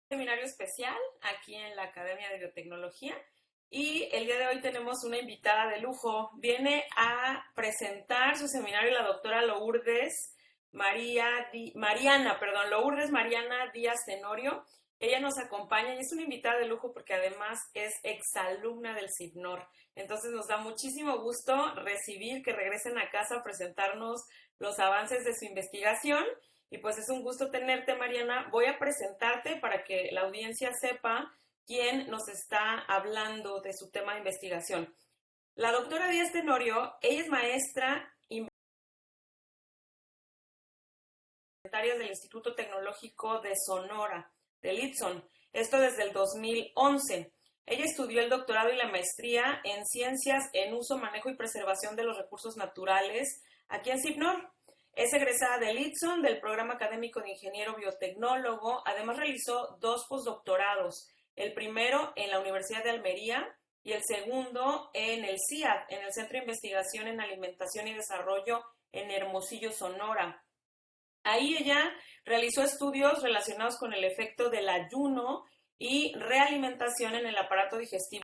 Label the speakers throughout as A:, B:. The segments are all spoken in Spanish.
A: Seminario especial aquí en la Academia de Biotecnología y el día de hoy tenemos una invitada de lujo. Viene a presentar su seminario la doctora Lourdes Mariana Díaz Tenorio. Ella nos acompaña y es una invitada de lujo porque además es exalumna del CIBNOR. Entonces nos da muchísimo gusto recibir que regresen a casa a presentarnos los avances de su investigación. Y pues es un gusto tenerte, Mariana. Voy a presentarte para que la audiencia sepa quién nos está hablando de su tema de investigación. La doctora Díaz Tenorio, ella es maestra inventarias del Instituto Tecnológico de Sonora, del ITSON, esto desde el 2011. Ella estudió el doctorado y la maestría en Ciencias en Uso, Manejo y Preservación de los Recursos Naturales aquí en CIBNOR. Es egresada del ITSON, del Programa Académico de Ingeniero Biotecnólogo. Además realizó 2 postdoctorados, el primero en la Universidad de Almería y el segundo en el CIAD, en el Centro de Investigación en Alimentación y Desarrollo en Hermosillo, Sonora. Ahí ella realizó estudios relacionados con el efecto del ayuno y realimentación en el aparato digestivo,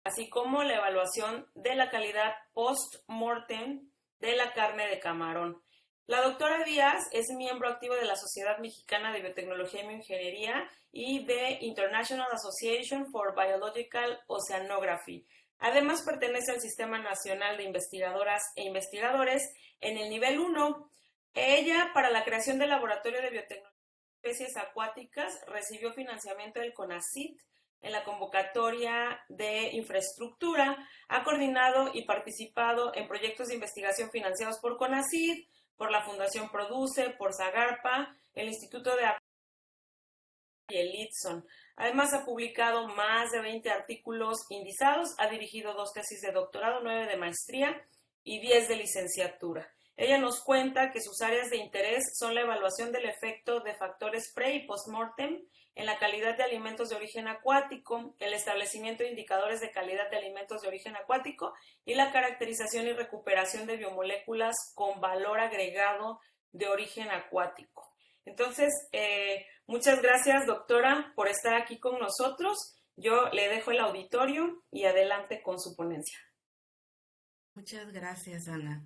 A: así como la evaluación de la calidad post-mortem de la carne de camarón. La doctora Díaz es miembro activo de la Sociedad Mexicana de Biotecnología y Bioingeniería y de International Association for Biological Oceanography. Además, pertenece al Sistema Nacional de Investigadoras e Investigadores en el nivel 1. Ella, para la creación del Laboratorio de Biotecnología de Especies Acuáticas, recibió financiamiento del CONACYT en la convocatoria de infraestructura, ha coordinado y participado en proyectos de investigación financiados por CONACYT, por la Fundación Produce, por Zagarpa, el Instituto de y el ITSON. Además, ha publicado más de 20 artículos indizados, ha dirigido 2 tesis de doctorado, 9 de maestría y 10 de licenciatura. Ella nos cuenta que sus áreas de interés son la evaluación del efecto de factores pre y postmortem en la calidad de alimentos de origen acuático, el establecimiento de indicadores de calidad de alimentos de origen acuático y la caracterización y recuperación de biomoléculas con valor agregado de origen acuático. Entonces, muchas gracias, doctora, por estar aquí con nosotros. Yo le dejo el auditorio y adelante con su ponencia.
B: Muchas gracias, Ana.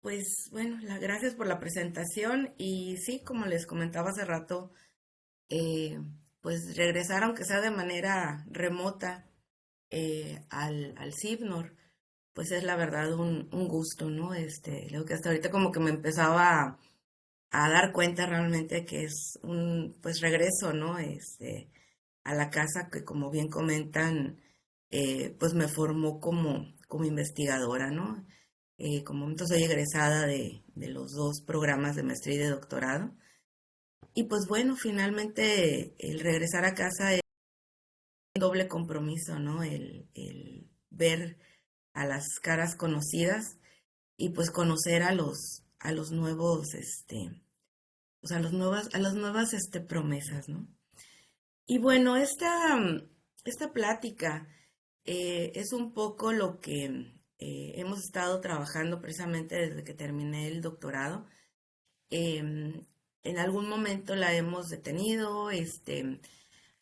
B: Pues bueno, gracias por la presentación y sí, como les comentaba hace rato, eh, pues regresar, aunque sea de manera remota, al CIBNOR, pues es la verdad un gusto, ¿no? Lo que hasta ahorita como que me empezaba a dar cuenta realmente que es un pues regreso, ¿no? A la casa que como bien comentan, pues me formó como investigadora, ¿no? Como entonces soy egresada de los 2 programas de maestría y de doctorado. Y pues bueno, finalmente el regresar a casa es un doble compromiso, ¿no? El ver a las caras conocidas y pues conocer a los nuevos, pues a las nuevas promesas, ¿no? Y bueno, esta plática es un poco lo que hemos estado trabajando precisamente desde que terminé el doctorado. En algún momento la hemos detenido,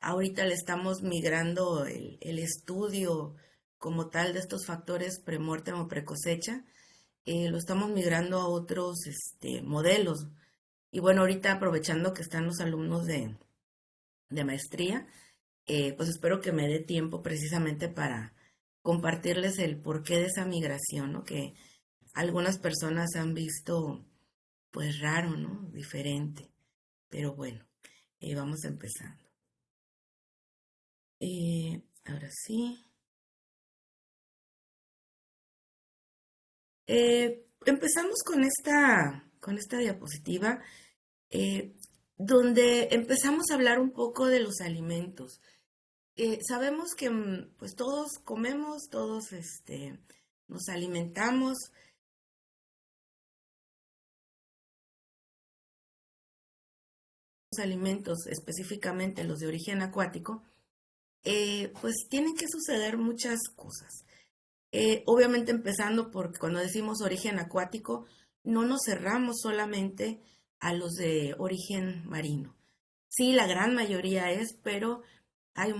B: ahorita le estamos migrando el estudio como tal de estos factores premortem o precosecha, lo estamos migrando a otros modelos. Y bueno, ahorita aprovechando que están los alumnos de maestría, pues espero que me dé tiempo precisamente para compartirles el porqué de esa migración, ¿no? Que algunas personas han visto pues raro, ¿no? Diferente. Pero bueno, vamos empezando. Ahora sí. Empezamos con esta diapositiva, eh, donde empezamos a hablar un poco de los alimentos. Sabemos que pues todos comemos, todos nos alimentamos. Los alimentos, específicamente los de origen acuático, pues tienen que suceder muchas cosas. Obviamente empezando porque cuando decimos origen acuático, no nos cerramos solamente a los de origen marino, Sí, la gran mayoría es, pero hay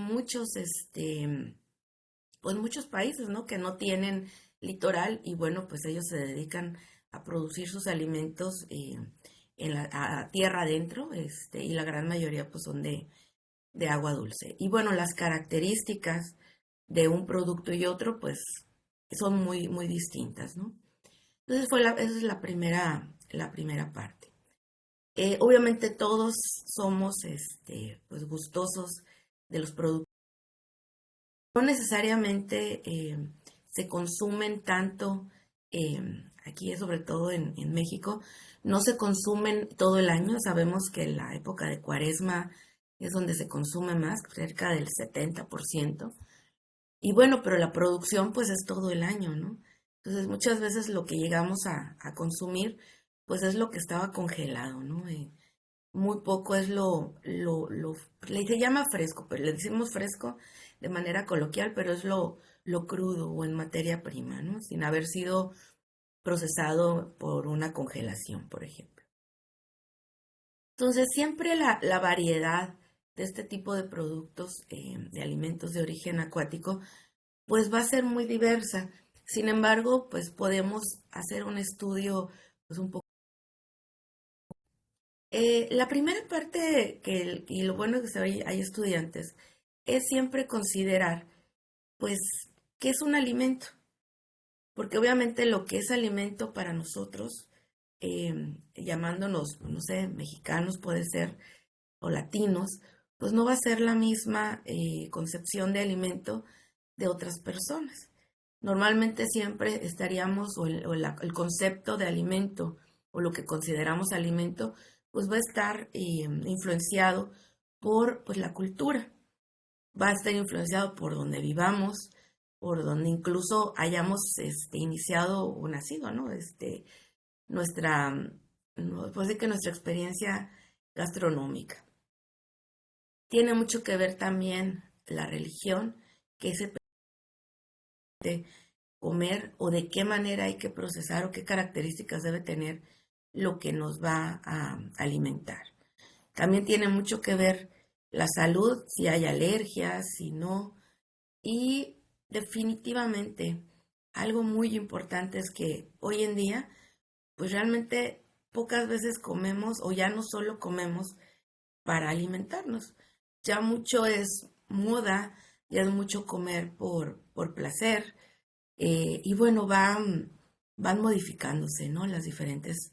B: pues muchos países, ¿no? Que no tienen litoral y bueno, pues ellos se dedican a producir sus alimentos a tierra adentro, y la gran mayoría pues son de agua dulce. Y bueno, las características de un producto y otro pues son muy, muy distintas, ¿no? Entonces esa es la primera parte. Obviamente todos somos pues gustosos de los productos. No necesariamente se consumen tanto, aquí sobre todo en México, no se consumen todo el año. Sabemos que la época de Cuaresma es donde se consume más, cerca del 70%. Y bueno, pero la producción pues es todo el año, ¿no? Entonces muchas veces lo que llegamos a consumir pues es lo que estaba congelado, ¿no? Muy poco es se llama fresco, pero le decimos fresco de manera coloquial, pero es lo crudo o en materia prima, ¿no? Sin haber sido procesado por una congelación, por ejemplo. Entonces, siempre la variedad de este tipo de productos, de alimentos de origen acuático, pues va a ser muy diversa. Sin embargo, pues podemos hacer un estudio, pues un poco. La primera parte y lo bueno que hay estudiantes es siempre considerar, pues, qué es un alimento, porque obviamente lo que es alimento para nosotros, llamándonos, no sé, mexicanos puede ser, o latinos, pues no va a ser la misma concepción de alimento de otras personas. Normalmente siempre estaríamos, el concepto de alimento, o lo que consideramos alimento, pues va a estar influenciado por pues, la cultura, va a estar influenciado por donde vivamos, por donde incluso hayamos iniciado o nacido, ¿no? Nuestra, pues sí que nuestra experiencia gastronómica. Tiene mucho que ver también la religión, que se permite comer o de qué manera hay que procesar o qué características debe tener lo que nos va a alimentar. También tiene mucho que ver la salud, si hay alergias, si no. Y definitivamente algo muy importante es que hoy en día, pues realmente pocas veces comemos o ya no solo comemos para alimentarnos. Ya mucho es moda, ya es mucho comer por placer. Y bueno, van modificándose, ¿no? Las diferentes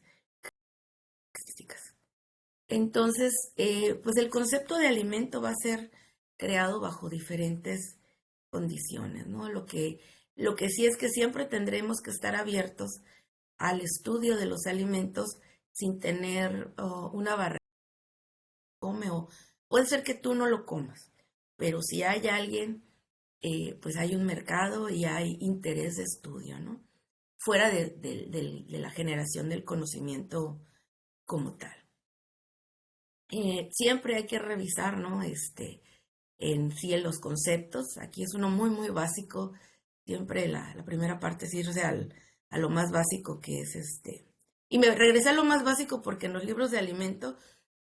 B: características. Entonces, pues el concepto de alimento va a ser creado bajo diferentes condiciones, ¿no? Lo que sí es que siempre tendremos que estar abiertos al estudio de los alimentos sin tener una barrera. Come o puede ser que tú no lo comas, pero si hay alguien, pues hay un mercado y hay interés de estudio, ¿no? Fuera de la generación del conocimiento como tal. Siempre hay que revisar, ¿no? En sí en los conceptos. Aquí es uno muy, muy básico. Siempre la primera parte es irse a lo más básico que es Y me regresé a lo más básico porque en los libros de alimento,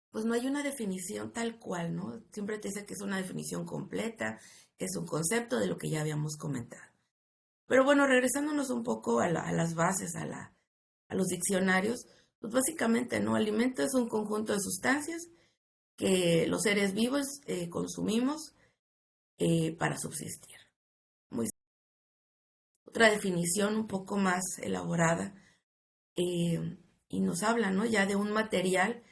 B: pues no hay una definición tal cual, ¿no? Siempre te dice que es una definición completa, que es un concepto de lo que ya habíamos comentado. Pero bueno, regresándonos un poco a las bases, a los diccionarios, pues básicamente, ¿no? Alimento es un conjunto de sustancias que los seres vivos consumimos para subsistir. Muy, otra definición un poco más elaborada y nos habla, ¿no? Ya de un material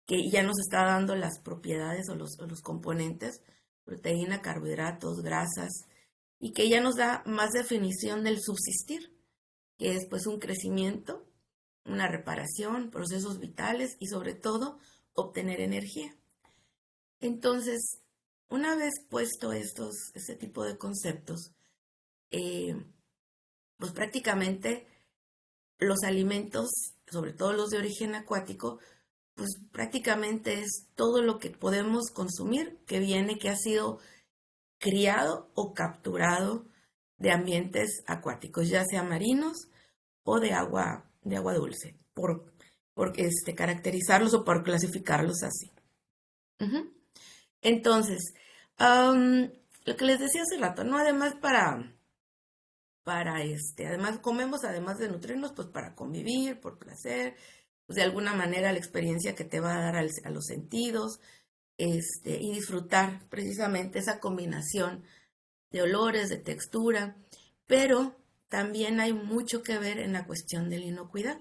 B: que ya nos está dando las propiedades o los componentes, proteína, carbohidratos, grasas, y que ya nos da más definición del subsistir, que es pues un crecimiento, una reparación, procesos vitales y sobre todo obtener energía. Entonces, una vez puesto este tipo de conceptos, eh, pues prácticamente los alimentos, sobre todo los de origen acuático, pues prácticamente es todo lo que podemos consumir que ha sido criado o capturado de ambientes acuáticos, ya sea marinos o de agua dulce, por caracterizarlos o por clasificarlos así. Ujú. Entonces, lo que les decía hace rato, ¿no? Además además comemos, además de nutrirnos, pues para convivir, por placer, pues de alguna manera la experiencia que te va a dar a los sentidos, y disfrutar precisamente esa combinación de olores, de textura, pero también hay mucho que ver en la cuestión de la inocuidad,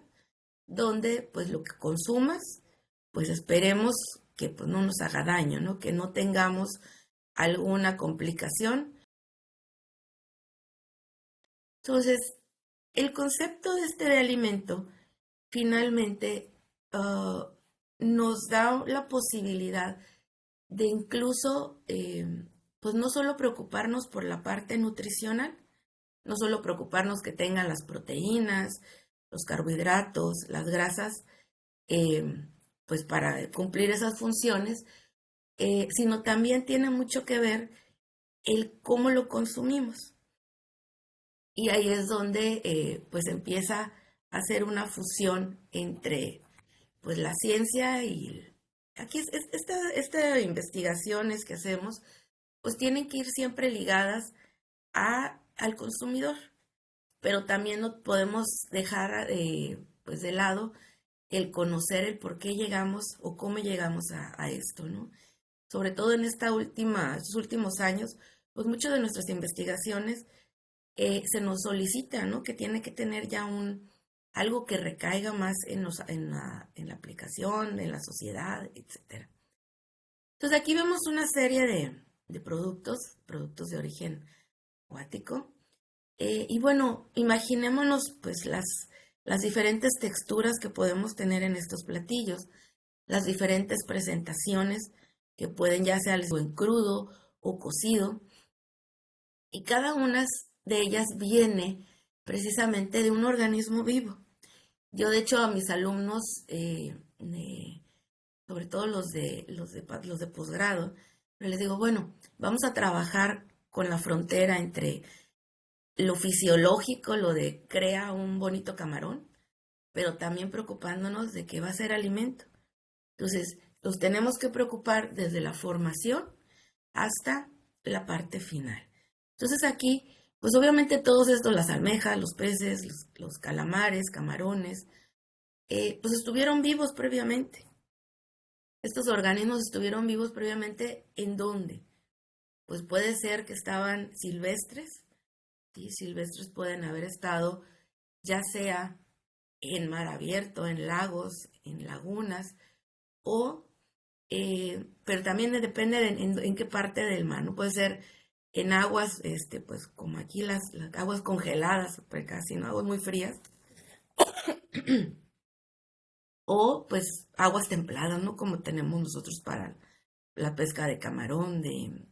B: donde pues lo que consumas, pues esperemos que pues no nos haga daño, ¿no? Que no tengamos alguna complicación. Entonces, el concepto de este de alimento finalmente ah, nos da la posibilidad de incluso, pues no solo preocuparnos por la parte nutricional, no solo preocuparnos que tengan las proteínas, los carbohidratos, las grasas, eh, pues para cumplir esas funciones, sino también tiene mucho que ver el cómo lo consumimos. Y ahí es donde pues empieza a hacer una fusión entre pues la ciencia y aquí esta investigaciones que hacemos pues tienen que ir siempre ligadas al consumidor, pero también no podemos dejar pues de lado el conocer el por qué llegamos o cómo llegamos a esto, ¿no? Sobre todo en estos últimos años, pues muchas de nuestras investigaciones se nos solicita, ¿no? Que tiene que tener ya algo que recaiga más en la aplicación, en la sociedad, etcétera. Entonces aquí vemos una serie de productos de origen acuático. Y bueno, imaginémonos pues las diferentes texturas que podemos tener en estos platillos, las diferentes presentaciones que pueden ya sea en crudo o cocido, y cada una de ellas viene precisamente de un organismo vivo. Yo de hecho a mis alumnos, sobre todo los de posgrado, les digo, bueno, vamos a trabajar con la frontera entre lo fisiológico, lo de crea un bonito camarón, pero también preocupándonos de que va a ser alimento. Entonces, los tenemos que preocupar desde la formación hasta la parte final. Entonces aquí, pues obviamente todos estos, las almejas, los peces, los calamares, camarones, pues estuvieron vivos previamente. Estos organismos estuvieron vivos previamente ¿en dónde? Pues puede ser que estaban silvestres, ¿sí? Silvestres pueden haber estado ya sea en mar abierto, en lagos, en lagunas, o, pero también depende en qué parte del mar, ¿no? Puede ser en aguas, pues como aquí las aguas congeladas, pues casi, ¿no? Aguas muy frías, o pues aguas templadas, ¿no? Como tenemos nosotros para la pesca de camarón, de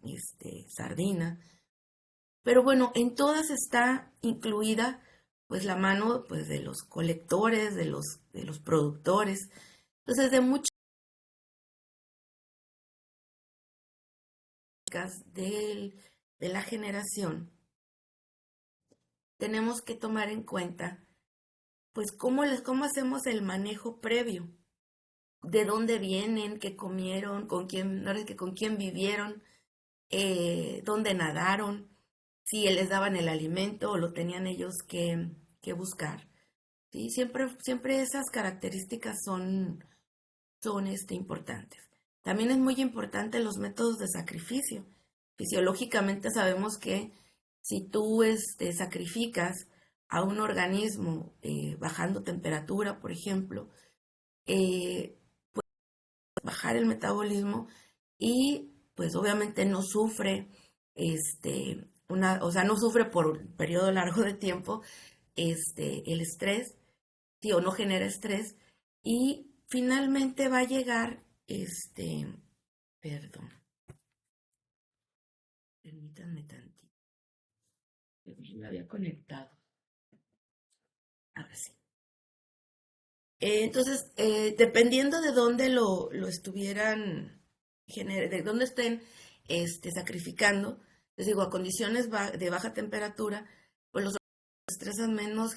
B: sardina. Pero bueno, en todas está incluida pues la mano pues de los colectores, de los productores. Entonces, de muchas de la generación, tenemos que tomar en cuenta pues cómo hacemos el manejo previo, de dónde vienen, qué comieron, ahora sí que con quién vivieron, dónde nadaron, si les daban el alimento o lo tenían ellos que buscar. ¿Sí? Siempre esas características son importantes. También es muy importante los métodos de sacrificio. Fisiológicamente sabemos que si tú sacrificas a un organismo bajando temperatura, por ejemplo, puede bajar el metabolismo y pues obviamente no sufre o sea, no sufre por un periodo largo de tiempo el estrés, sí, o no genera estrés, y finalmente va a llegar, perdón, permítanme tantito, me había conectado, ahora sí. Entonces, dependiendo de dónde lo estuvieran, de dónde estén sacrificando, les digo, a condiciones de baja temperatura, pues los se estresan menos,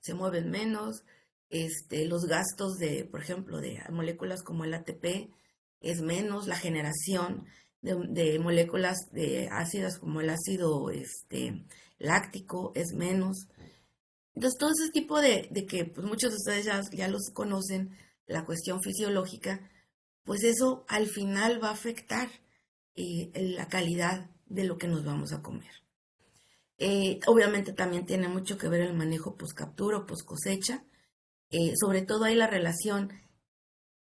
B: se mueven menos, los gastos por ejemplo, de moléculas como el ATP, es menos, la generación de moléculas de ácidas como el ácido láctico es menos. Entonces, todo ese tipo de que pues, muchos de ustedes ya los conocen, la cuestión fisiológica, pues eso al final va a afectar la calidad de lo que nos vamos a comer. Obviamente también tiene mucho que ver el manejo post captura o post cosecha. Sobre todo ahí la relación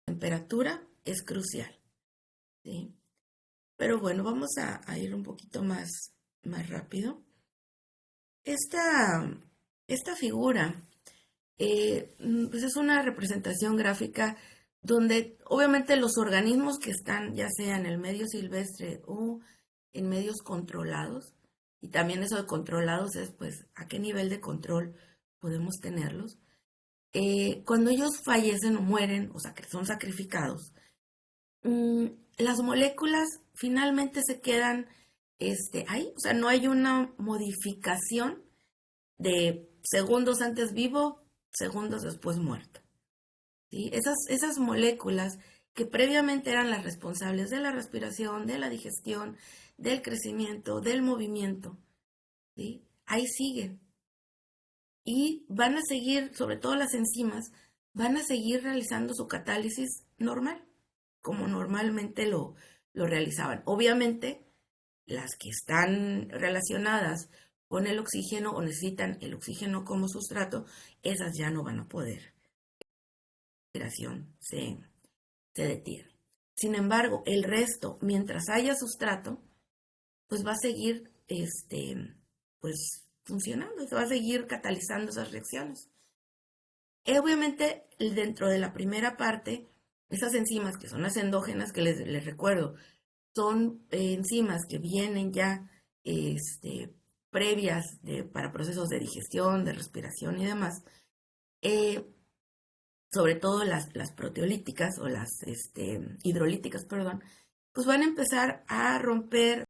B: temperatura es crucial, ¿sí? Pero bueno, vamos a ir un poquito más rápido. Esta figura pues es una representación gráfica donde obviamente los organismos que están ya sea en el medio silvestre o en medios controlados, y también eso de controlados es pues a qué nivel de control podemos tenerlos, cuando ellos fallecen o mueren o son sacrificados, mm, las moléculas finalmente se quedan ahí, o sea, no hay una modificación de segundos antes vivo, segundos después muerto. ¿Sí? Esas moléculas que previamente eran las responsables de la respiración, de la digestión, del crecimiento, del movimiento, ¿sí? Ahí siguen. Y van a seguir, sobre todo las enzimas, van a seguir realizando su catálisis normal, como normalmente lo realizaban. Obviamente, las que están relacionadas con el oxígeno o necesitan el oxígeno como sustrato, esas ya no van a poder. La respiración se detiene. Sin embargo, el resto, mientras haya sustrato, pues va a seguir pues funcionando, se va a seguir catalizando esas reacciones. Obviamente, dentro de la primera parte, esas enzimas que son las endógenas, que les recuerdo, son enzimas que vienen ya previas para procesos de digestión, de respiración y demás, eh, sobre todo las proteolíticas o las hidrolíticas, perdón, pues van a empezar a romper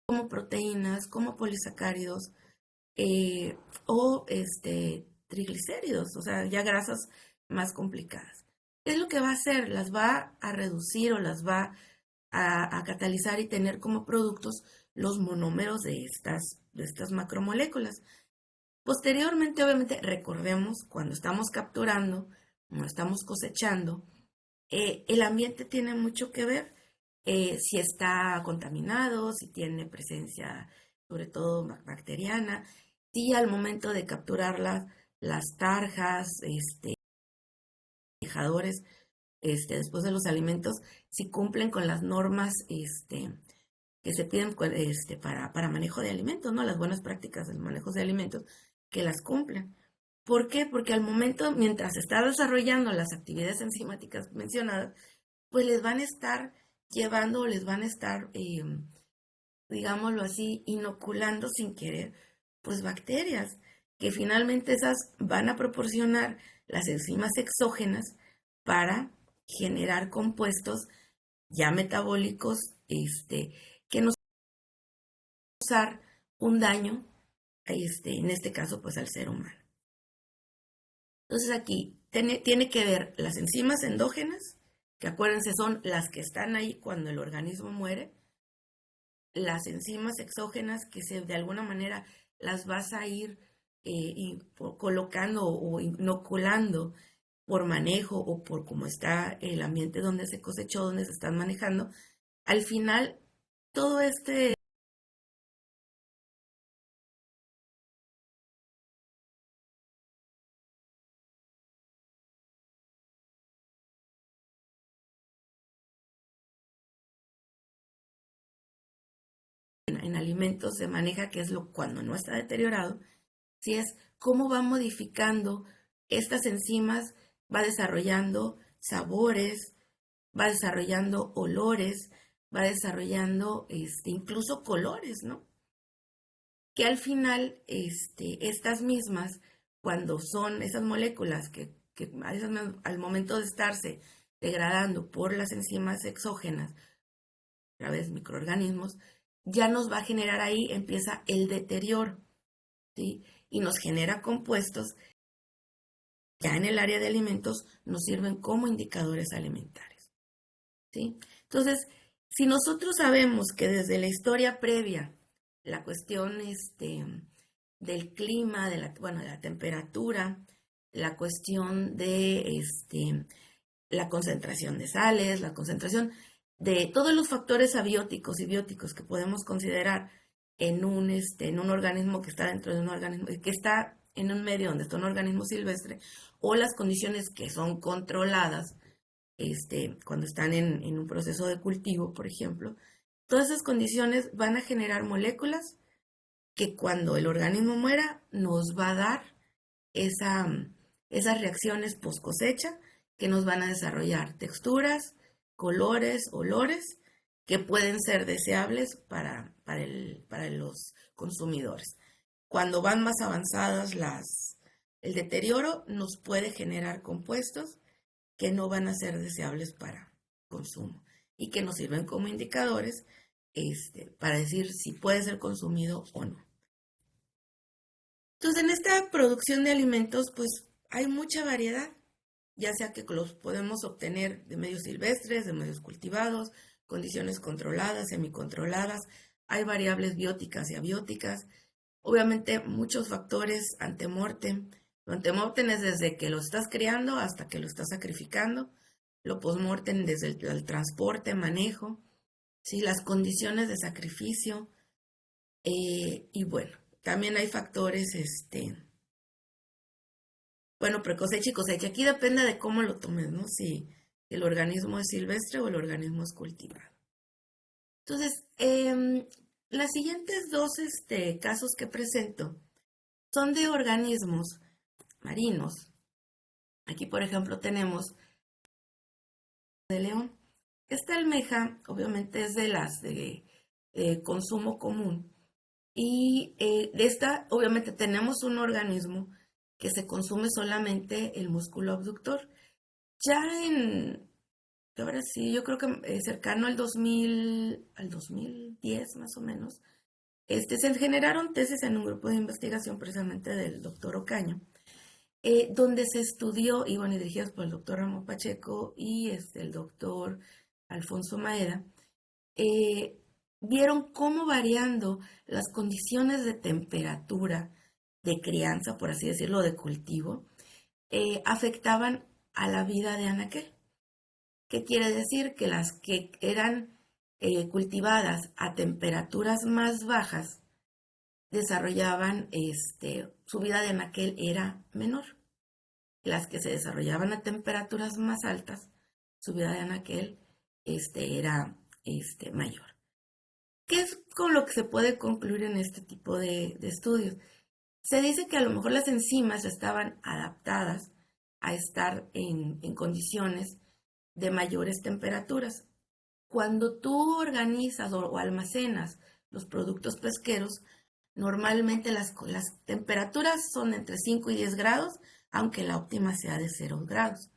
B: como proteínas, como polisacáridos o triglicéridos, o sea, ya grasas más complicadas. ¿Qué es lo que va a hacer? Las va a reducir o las va a catalizar y tener como productos los monómeros de estas macromoléculas. Posteriormente, obviamente, recordemos cuando estamos capturando, cuando estamos cosechando, el ambiente tiene mucho que ver, si está contaminado, si tiene presencia, sobre todo bacteriana, si al momento de capturar las tarjas, fijadores, después de los alimentos, si cumplen con las normas, que se piden para manejo de alimentos, ¿no? Las buenas prácticas del manejo de alimentos, que las cumplen. ¿Por qué? Porque al momento, mientras se está desarrollando las actividades enzimáticas mencionadas, pues les van a estar llevando o les van a estar, digámoslo así, inoculando sin querer, pues bacterias, que finalmente esas van a proporcionar las enzimas exógenas para generar compuestos ya metabólicos, que nos causar un daño, en este caso, pues al ser humano. Entonces aquí tiene que ver las enzimas endógenas, que acuérdense son las que están ahí cuando el organismo muere, las enzimas exógenas que de alguna manera las vas a ir colocando o inoculando por manejo o por cómo está el ambiente donde se cosechó, donde se están manejando. Al final, todo en alimentos se maneja, que es cuando no está deteriorado, si es cómo va modificando estas enzimas, va desarrollando sabores, va desarrollando olores, va desarrollando incluso colores, ¿no? Que al final estas mismas, cuando son esas moléculas que al momento de estarse degradando por las enzimas exógenas, a través de microorganismos, ya nos va a generar ahí, empieza el deterioro, ¿sí? Y nos genera compuestos ya en el área de alimentos nos sirven como indicadores alimentarios, ¿sí? Entonces, si nosotros sabemos que desde la historia previa, la cuestión del clima, de la temperatura, la cuestión de la concentración de sales, la concentración de todos los factores abióticos y bióticos que podemos considerar en un organismo que está dentro de un organismo, que está en un medio donde está un organismo silvestre, o las condiciones que son controladas cuando están en un proceso de cultivo, por ejemplo. Todas esas condiciones van a generar moléculas que cuando el organismo muera nos va a dar esas reacciones post cosecha que nos van a desarrollar texturas, colores, olores que pueden ser deseables para los consumidores. Cuando van más avanzadas el deterioro nos puede generar compuestos que no van a ser deseables para consumo y que nos sirven como indicadores para decir si puede ser consumido o no. Entonces, en esta producción de alimentos, pues hay mucha variedad, ya sea que los podemos obtener de medios silvestres, de medios cultivados, condiciones controladas, semicontroladas, hay variables bióticas y abióticas, obviamente muchos factores antemortem. Lo antemortem es desde que lo estás criando hasta que lo estás sacrificando, lo postmortem desde el transporte, manejo, ¿sí? Las condiciones de sacrificio, y bueno, también hay factores, precosecha y cosecha. Aquí depende de cómo lo tomes, ¿no? Si el organismo es silvestre o el organismo es cultivado. Entonces, las siguientes dos casos que presento son de organismos marinos. Aquí, por ejemplo, tenemos de león. Esta almeja, obviamente, es de las de consumo común. Y de esta, obviamente, tenemos un organismo que se consume solamente el músculo abductor. Ya ahora sí, yo creo que cercano al 2010 más o menos, se generaron tesis en un grupo de investigación precisamente del doctor Ocaño, donde se estudió, y bueno, dirigidas por el doctor Ramón Pacheco y el doctor Alfonso Maeda, vieron cómo variando las condiciones de temperatura de crianza, por así decirlo, de cultivo, afectaban a la vida de anaquel. ¿Qué quiere decir? Que las que eran cultivadas a temperaturas más bajas desarrollaban, su vida de anaquel era menor. Las que se desarrollaban a temperaturas más altas, su vida de anaquel era mayor. ¿Qué es con lo que se puede concluir en este tipo de estudios? Se dice que a lo mejor las enzimas estaban adaptadas a estar en condiciones de mayores temperaturas. Cuando tú organizas o almacenas los productos pesqueros, normalmente las temperaturas son entre 5 y 10 grados, aunque la óptima sea de 0 grados.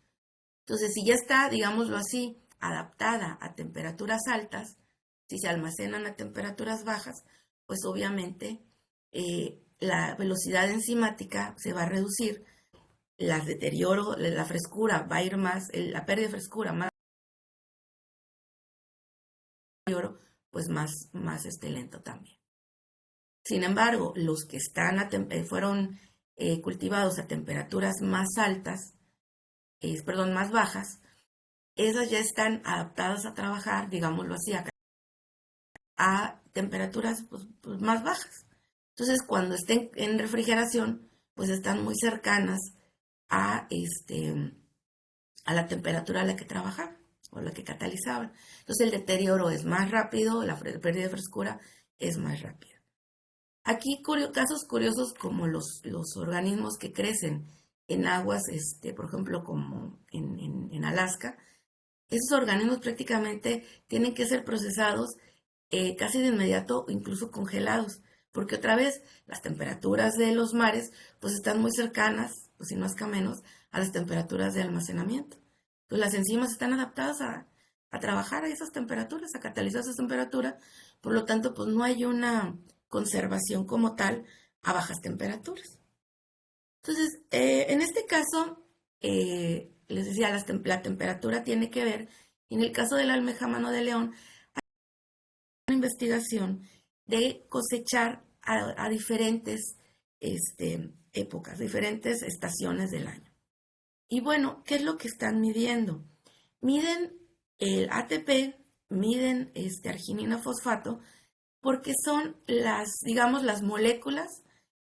B: Entonces, si ya está, digámoslo así, adaptada a temperaturas altas, si se almacenan a temperaturas bajas, pues obviamente la velocidad enzimática se va a reducir, el deterioro, la frescura va a ir más, la pérdida de frescura más, pues más lento también. Sin embargo, los que fueron cultivados a temperaturas más altas, más bajas, esas ya están adaptadas a trabajar, digámoslo así, a temperaturas pues, más bajas. Entonces, cuando estén en refrigeración, pues están muy cercanas a la temperatura a la que trabajaban o la que catalizaban. Entonces, el deterioro es más rápido, la pérdida de frescura es más rápida. Aquí casos curiosos como los organismos que crecen en aguas, por ejemplo, como en Alaska, esos organismos prácticamente tienen que ser procesados casi de inmediato, incluso congelados, porque otra vez las temperaturas de los mares pues están muy cercanas, pues si no es que menos, a las temperaturas de almacenamiento. Entonces las enzimas están adaptadas a trabajar a esas temperaturas, a catalizar esas temperaturas, por lo tanto pues no hay una conservación como tal a bajas temperaturas. Entonces, en este caso, les decía, la temperatura tiene que ver. En el caso de la almeja mano de león, hay una investigación de cosechar a diferentes épocas, diferentes estaciones del año. Y bueno, ¿qué es lo que están midiendo? Miden el ATP, miden arginina fosfato, porque son digamos, las moléculas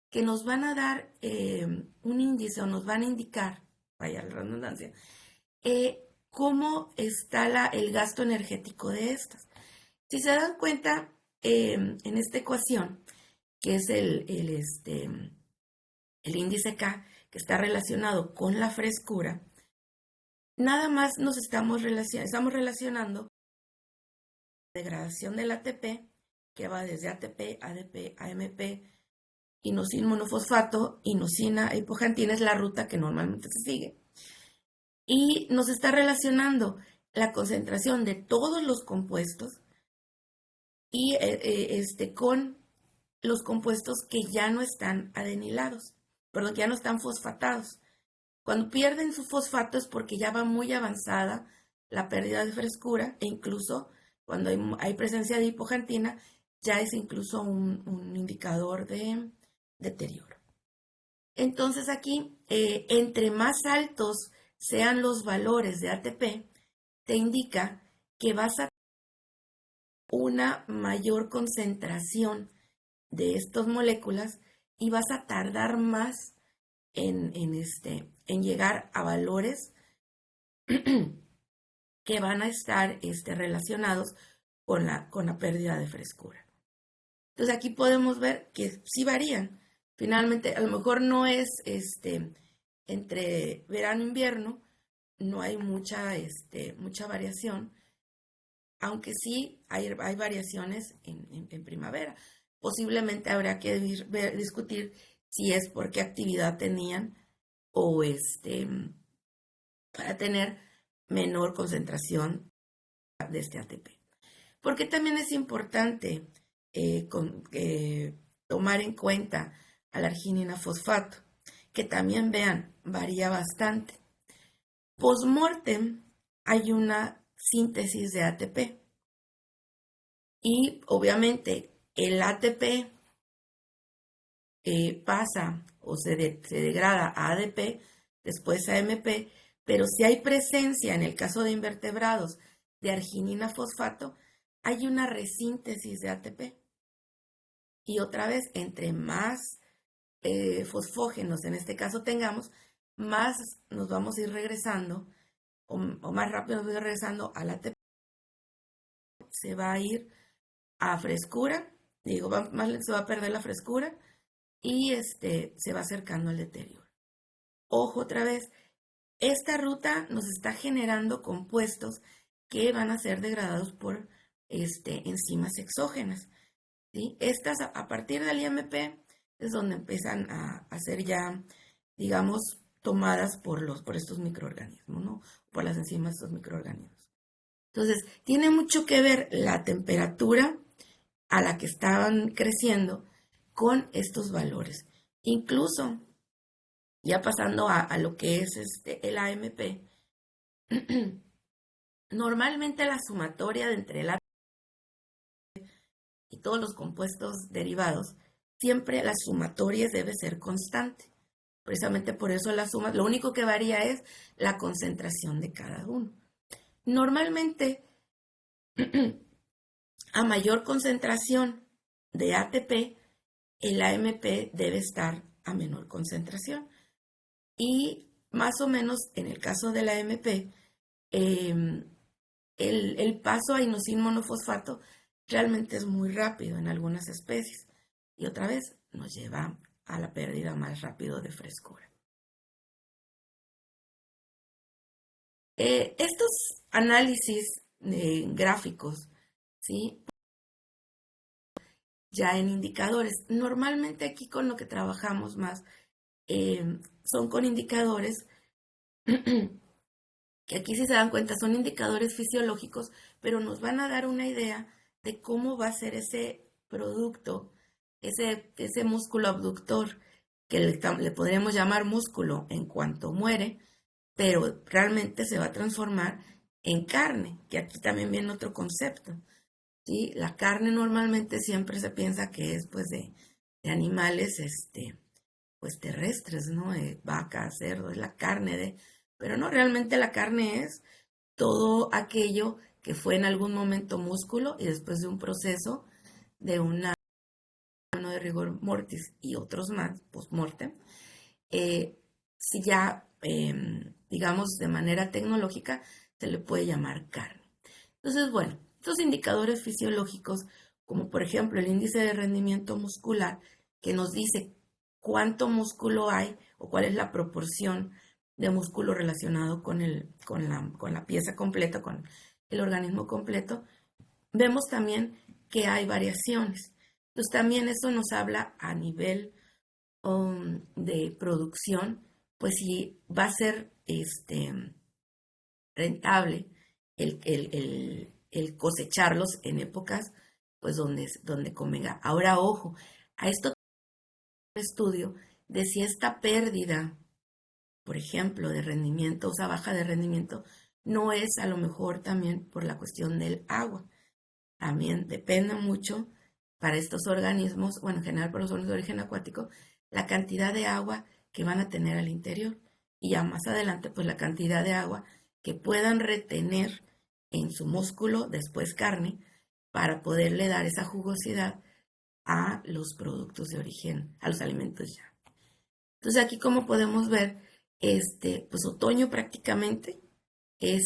B: que nos van a dar un índice o nos van a indicar, vaya la redundancia, cómo está el gasto energético de estas. Si se dan cuenta, en esta ecuación, que es el índice K, que está relacionado con la frescura, nada más estamos relacionando la degradación del ATP, que va desde ATP, ADP, AMP, inosina monofosfato, inosina e hipoxantina, es la ruta que normalmente se sigue. Y nos está relacionando la concentración de todos los compuestos y con los compuestos que ya no están adenilados, perdón, que ya no están fosfatados. Cuando pierden su fosfato es porque ya va muy avanzada la pérdida de frescura, e incluso cuando hay presencia de hipoxantina ya es incluso un indicador de deterioro. Entonces aquí, entre más altos sean los valores de ATP, te indica que vas a una mayor concentración de estas moléculas y vas a tardar más en llegar a valores que van a estar relacionados con la pérdida de frescura. Entonces aquí podemos ver que sí varían. Finalmente, a lo mejor no es entre verano e invierno, no hay mucha variación, aunque sí hay variaciones en primavera. Posiblemente habrá que discutir si es por qué actividad tenían o para tener menor concentración de este ATP. Porque también es importante tomar en cuenta a la arginina fosfato, que también vean, varía bastante. Postmortem hay una síntesis de ATP y obviamente el ATP pasa o se degrada a ADP, después a AMP, pero si hay presencia, en el caso de invertebrados, de arginina fosfato, hay una resíntesis de ATP. Y otra vez, entre más fosfógenos en este caso tengamos, más nos vamos a ir regresando, o más rápido nos vamos a ir regresando al ATP. Se va a ir a frescura, más se va a perder la frescura y se va acercando al deterioro. Ojo otra vez, esta ruta nos está generando compuestos que van a ser degradados por enzimas exógenas. ¿Sí? Estas, a partir del IMP, es donde empiezan a ser ya, digamos, tomadas por estos microorganismos, ¿no? Por las enzimas de estos microorganismos. Entonces, tiene mucho que ver la temperatura a la que estaban creciendo con estos valores. Incluso, ya pasando a lo que es el AMP, normalmente la sumatoria de entre el AMP y todos los compuestos derivados, siempre la sumatoria debe ser constante. Precisamente por eso la suma, lo único que varía es la concentración de cada uno. Normalmente, a mayor concentración de ATP, el AMP debe estar a menor concentración. Y más o menos en el caso del AMP, el paso a inosina monofosfato realmente es muy rápido en algunas especies y otra vez nos lleva a la pérdida más rápido de frescura. Estos análisis gráficos, ¿sí? Ya en indicadores, normalmente aquí con lo que trabajamos más son con indicadores que aquí si se dan cuenta son indicadores fisiológicos, pero nos van a dar una idea de cómo va a ser ese producto, ese músculo abductor, que le podríamos llamar músculo en cuanto muere, pero realmente se va a transformar en carne, que aquí también viene otro concepto, ¿sí? La carne normalmente siempre se piensa que es pues de animales pues terrestres, ¿no? Vaca, cerdo, es la carne pero no, realmente la carne es todo aquello que fue en algún momento músculo y después de un proceso de una mano de rigor mortis y otros más, post-mortem, si ya, digamos, de manera tecnológica, se le puede llamar carne. Entonces, bueno, estos indicadores fisiológicos, como por ejemplo el índice de rendimiento muscular, que nos dice cuánto músculo hay o cuál es la proporción de músculo relacionado con la pieza completa, con el organismo completo, vemos también que hay variaciones. Entonces también eso nos habla a nivel de producción, pues si va a ser rentable el cosecharlos en épocas pues donde convenga. Ahora, ojo, a esto estudio de si esta pérdida, por ejemplo, de rendimiento, o sea, baja de rendimiento, no es a lo mejor también por la cuestión del agua. También depende mucho para estos organismos, bueno, en general para los organismos de origen acuático, la cantidad de agua que van a tener al interior. Y ya más adelante, pues la cantidad de agua que puedan retener en su músculo, después carne, para poderle dar esa jugosidad a los productos de origen, a los alimentos ya. Entonces aquí como podemos ver, pues otoño prácticamente es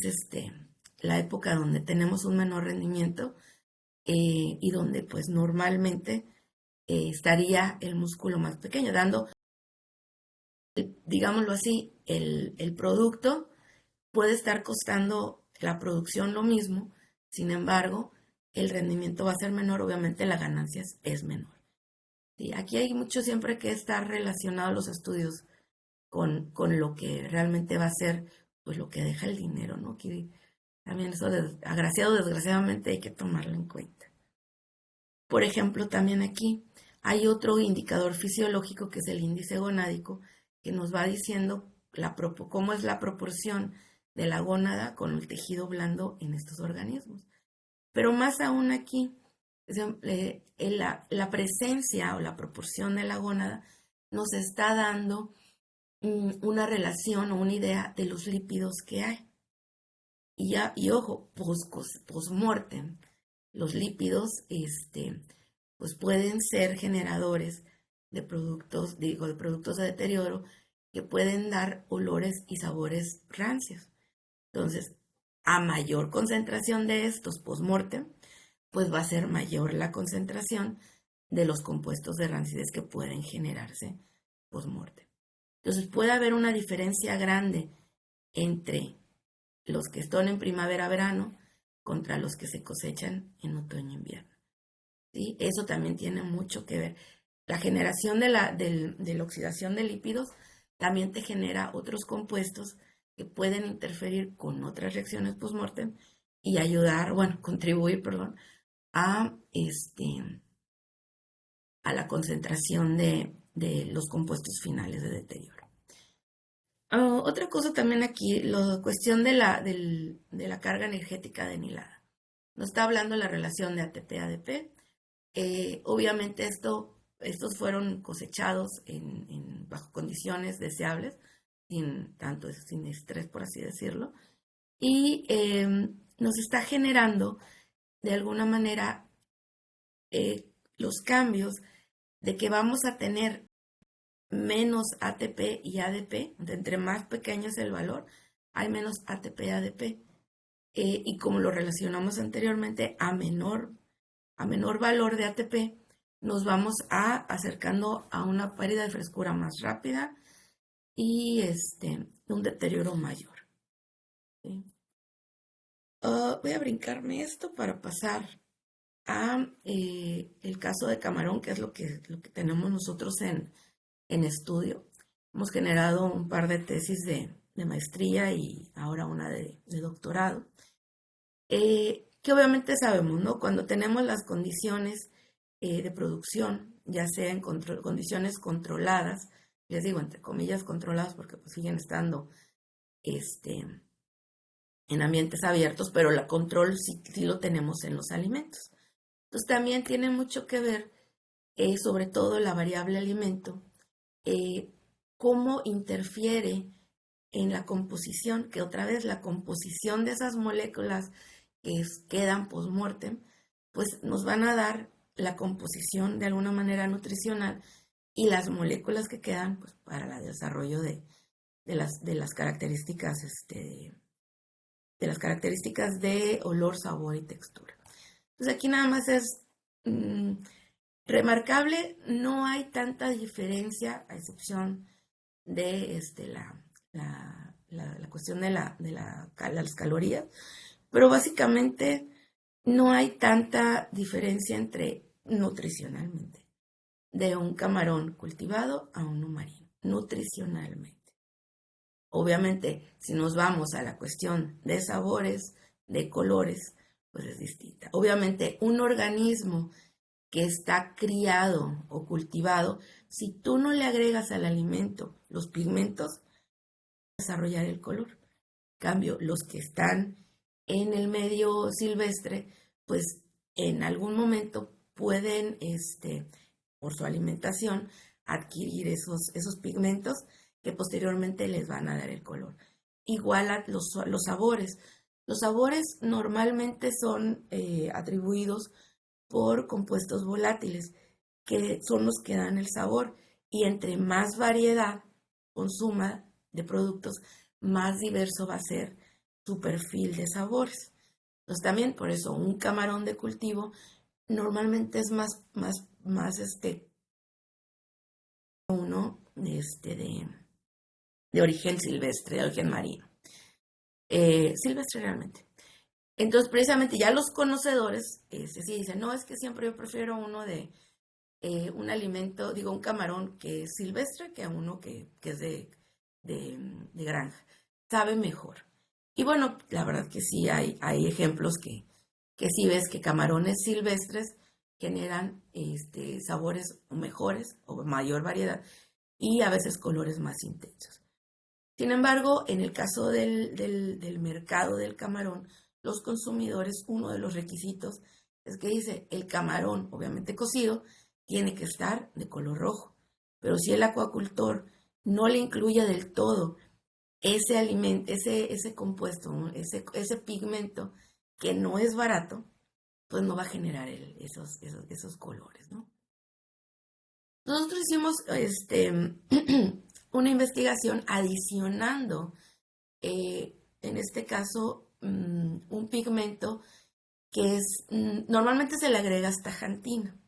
B: la época donde tenemos un menor rendimiento y donde pues normalmente estaría el músculo más pequeño, dando, digámoslo así, el producto puede estar costando la producción lo mismo, sin embargo, el rendimiento va a ser menor, obviamente la ganancia es menor. ¿Sí? Aquí hay mucho siempre que estar relacionado los estudios con lo que realmente va a ser pues lo que deja el dinero, ¿no? Aquí también eso, agraciado o desgraciadamente, hay que tomarlo en cuenta. Por ejemplo, también aquí hay otro indicador fisiológico que es el índice gonádico, que nos va diciendo cómo es la proporción de la gónada con el tejido blando en estos organismos. Pero más aún aquí, la presencia o la proporción de la gónada nos está dando una relación o una idea de los lípidos que hay. Y ojo, post-mortem, los lípidos, pues pueden ser generadores de productos, de productos de deterioro que pueden dar olores y sabores rancios. Entonces, a mayor concentración de estos post-mortem, pues va a ser mayor la concentración de los compuestos de rancidez que pueden generarse post-mortem. Entonces, puede haber una diferencia grande entre los que están en primavera-verano contra los que se cosechan en otoño-invierno. ¿Sí? Eso también tiene mucho que ver. La generación de la oxidación de lípidos también te genera otros compuestos que pueden interferir con otras reacciones post-mortem y ayudar, bueno, contribuir, perdón, a, a la concentración de los compuestos finales de deterioro. Otra cosa también aquí, la cuestión de la carga energética adenilada. Nos está hablando la relación de ATP-ADP. Obviamente estos fueron cosechados bajo condiciones deseables, sin estrés, por así decirlo. Y nos está generando, de alguna manera, los cambios de que vamos a tener menos ATP y ADP, entre más pequeño es el valor, hay menos ATP y ADP. Y como lo relacionamos anteriormente, a menor valor de ATP, nos vamos acercando a una pérdida de frescura más rápida y un deterioro mayor. ¿Sí? Voy a brincarme esto para pasar a el caso de camarón, que es lo que tenemos nosotros en estudio. Hemos generado un par de tesis de maestría y ahora una de doctorado. Que obviamente sabemos, ¿no? Cuando tenemos las condiciones de producción, ya sea en condiciones controladas, les digo entre comillas controladas porque pues siguen estando en ambientes abiertos, pero el control sí lo tenemos en los alimentos. Entonces también tiene mucho que ver, sobre todo la variable alimento, cómo interfiere en la composición, que otra vez la composición de esas moléculas que quedan post-mortem, pues nos van a dar la composición de alguna manera nutricional y las moléculas que quedan pues, para el desarrollo de las características de las características de olor, sabor y textura. Entonces aquí nada más es remarcable, no hay tanta diferencia a excepción de la cuestión de las calorías, pero básicamente no hay tanta diferencia nutricionalmente de un camarón cultivado a uno marino, nutricionalmente. Obviamente, si nos vamos a la cuestión de sabores, de colores, pues es distinta. Obviamente, un organismo que está criado o cultivado, si tú no le agregas al alimento los pigmentos, desarrollar el color. En cambio, los que están en el medio silvestre, pues en algún momento pueden, por su alimentación, adquirir esos pigmentos que posteriormente les van a dar el color. Igual a los sabores. Los sabores normalmente son atribuidos por compuestos volátiles, que son los que dan el sabor. Y entre más variedad consuma de productos, más diverso va a ser su perfil de sabores. Entonces también por eso un camarón de cultivo normalmente es más uno de origen silvestre, de origen marino. Silvestre realmente. Entonces precisamente ya los conocedores sí dicen, no, es que siempre yo prefiero uno de un alimento, digo un camarón que es silvestre que a uno que es de granja. Sabe mejor. Y bueno, la verdad que sí hay ejemplos que sí ves que camarones silvestres generan sabores mejores o mayor variedad y a veces colores más intensos. Sin embargo, en el caso del mercado del camarón, los consumidores, uno de los requisitos es que dice el camarón, obviamente cocido, tiene que estar de color rojo. Pero si el acuacultor no le incluye del todo ese alimento, ese compuesto, ¿no? ese pigmento que no es barato, pues no va a generar esos colores, ¿no? Nosotros hicimos una investigación adicionando, en este caso, un pigmento que normalmente se le agrega astaxantina,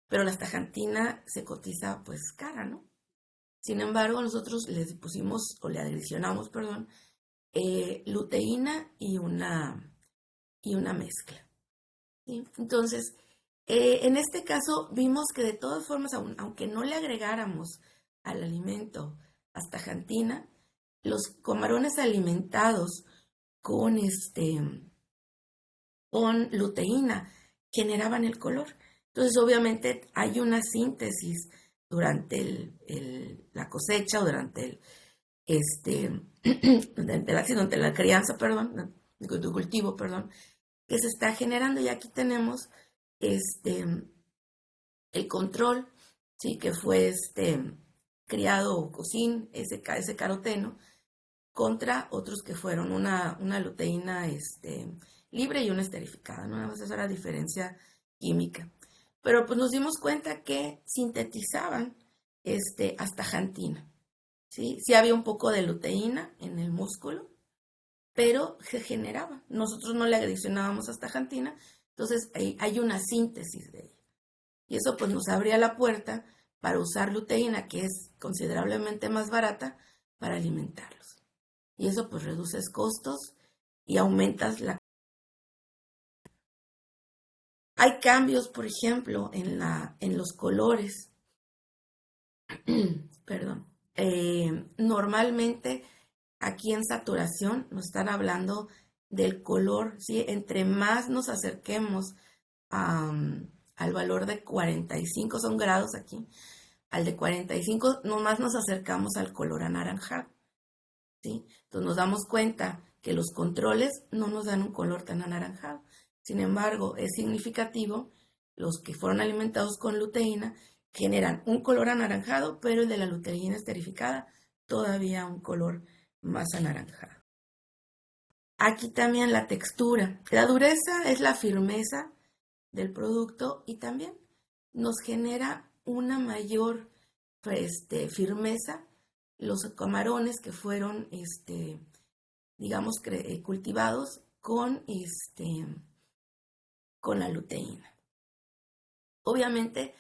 B: pero la astaxantina se cotiza pues cara, ¿no? Sin embargo, nosotros le adicionamos, luteína y una mezcla, ¿sí? Entonces, en este caso vimos que de todas formas, aunque no le agregáramos al alimento astaxantina, los camarones alimentados con con luteína generaban el color. Entonces, obviamente, hay una síntesis durante la cosecha o durante durante la crianza, de cultivo, que se está generando. Y aquí tenemos el control, sí, que fue criado o cocín, ese caroteno, contra otros que fueron una luteína libre y una esterificada, ¿no? Nada más esa era la diferencia química. Pero pues nos dimos cuenta que sintetizaban astaxantina, ¿sí? Sí había un poco de luteína en el músculo, pero se generaba. Nosotros no le adicionábamos astaxantina, entonces hay una síntesis de ella. Y eso pues nos abría la puerta para usar luteína, que es considerablemente más barata, para alimentarlos. Y eso pues reduces costos y aumentas la... Hay cambios, por ejemplo, en los colores. Perdón. Normalmente aquí en saturación nos están hablando del color, ¿sí? Entre más nos acerquemos al valor de 45, son grados aquí, al de 45, nomás nos acercamos al color anaranjado. ¿sí? Entonces nos damos cuenta que los controles no nos dan un color tan anaranjado. Sin embargo, es significativo, los que fueron alimentados con luteína generan un color anaranjado, pero el de la luteína esterificada todavía un color más anaranjado. Aquí también la textura. La dureza es la firmeza del producto y también nos genera una mayor firmeza los camarones que fueron, digamos, cultivados con la luteína. Obviamente,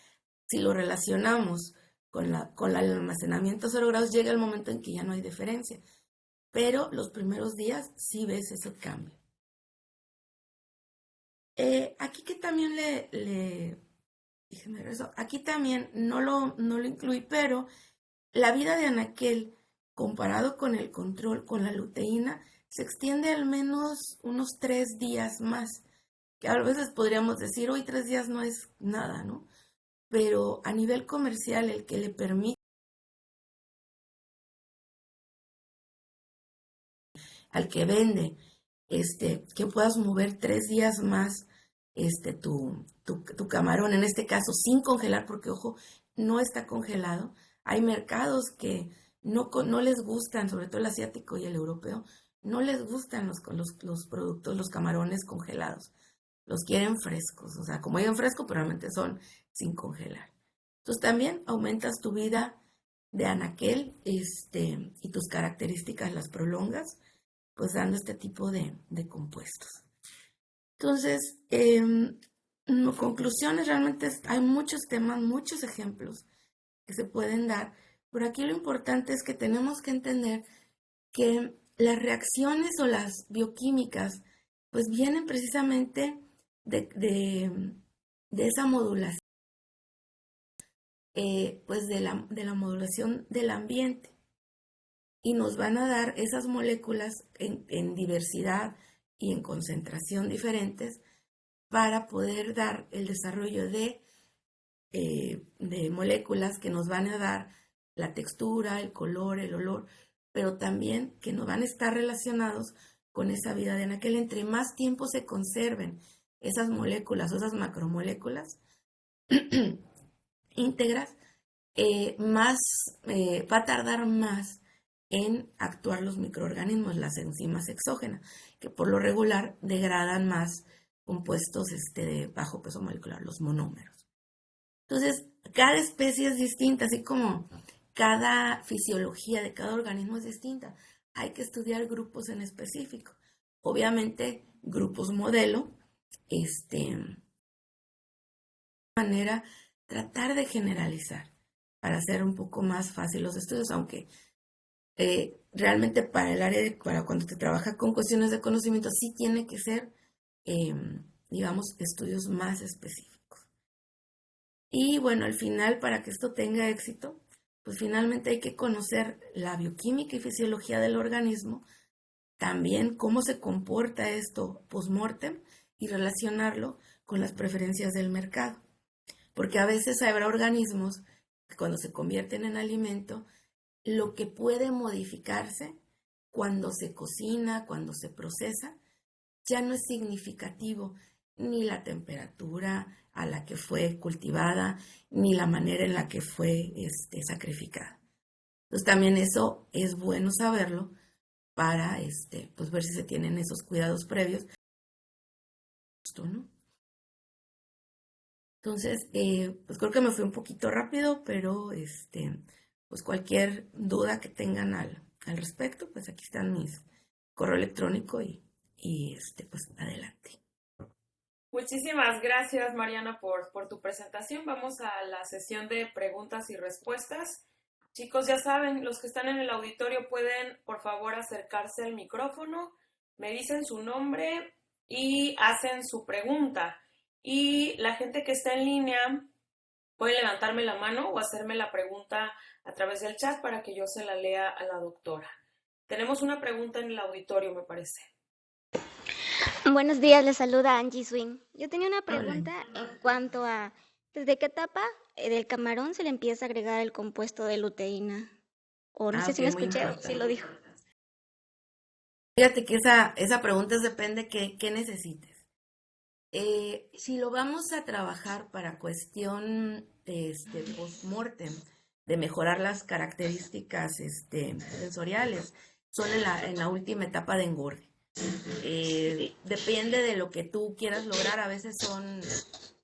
B: si lo relacionamos con el almacenamiento a 0 grados, llega el momento en que ya no hay diferencia. Pero los primeros días sí ves ese cambio. Aquí que también déjeme ver eso, aquí también no lo incluí, pero la vida de anaquel comparado con el control, con la luteína, se extiende al menos unos 3 días más, que a veces podríamos decir, hoy 3 días no es nada, ¿no? Pero a nivel comercial, el que le permite al que vende, que puedas mover 3 días más tu camarón, en este caso sin congelar, porque ojo, no está congelado. Hay mercados que no les gustan, sobre todo el asiático y el europeo, no les gustan los productos, los camarones congelados. Los quieren frescos, o sea, como digan fresco, pero realmente son sin congelar. Entonces también aumentas tu vida de anaquel, y tus características las prolongas, pues dando este tipo de compuestos. Entonces, conclusiones, realmente hay muchos temas, muchos ejemplos que se pueden dar. Por aquí lo importante es que tenemos que entender que las reacciones o las bioquímicas pues vienen precisamente de esa modulación, pues de la modulación del ambiente, y nos van a dar esas moléculas en diversidad y en concentración diferentes para poder dar el desarrollo de moléculas que nos van a dar la textura, el color, el olor, pero también que nos van a estar relacionados con esa vida de anaquel. Entre más tiempo se conserven esas moléculas o esas macromoléculas íntegras, más va a tardar más en actuar los microorganismos, las enzimas exógenas, que por lo regular degradan más compuestos de bajo peso molecular, los monómeros. Entonces, cada especie es distinta, así como cada fisiología de cada organismo es distinta. Hay que estudiar grupos en específico. Obviamente, grupos modelo, de manera, tratar de generalizar para hacer un poco más fácil los estudios, aunque realmente para el área para cuando te trabaja con cuestiones de conocimiento, sí tiene que ser, digamos, estudios más específicos. Y bueno, al final, para que esto tenga éxito, pues finalmente hay que conocer la bioquímica y fisiología del organismo, también cómo se comporta esto post-mortem y relacionarlo con las preferencias del mercado. Porque a veces habrá organismos que cuando se convierten en alimento, lo que puede modificarse cuando se cocina, cuando se procesa, ya no es significativo ni la temperatura a la que fue cultivada, ni la manera en la que fue sacrificada. Entonces también eso es bueno saberlo para pues ver si se tienen esos cuidados previos, ¿no? Entonces, pues creo que me fui un poquito rápido, pero pues cualquier duda que tengan al respecto, pues aquí están mis correo electrónico y pues adelante.
A: Muchísimas gracias, Mariana, por tu presentación. Vamos a la sesión de preguntas y respuestas. Chicos, ya saben, los que están en el auditorio pueden, por favor, acercarse al micrófono, me dicen su nombre y hacen su pregunta. Y la gente que está en línea puede levantarme la mano o hacerme la pregunta a través del chat para que yo se la lea a la doctora. Tenemos una pregunta en el auditorio, me parece.
C: Buenos días, les saluda Angie Swing. Yo tenía una
B: Hola.
C: pregunta en cuanto a ¿desde qué etapa del camarón se le empieza a agregar el compuesto de luteína? O no sé si me
B: Ok, muy
C: escuché o si lo
B: importante.
C: dijo.
B: Fíjate que esa pregunta depende qué necesites. Si lo vamos a trabajar para cuestión post-mortem, de mejorar las características sensoriales, son en la última etapa de engorde. Depende de lo que tú quieras lograr, a veces son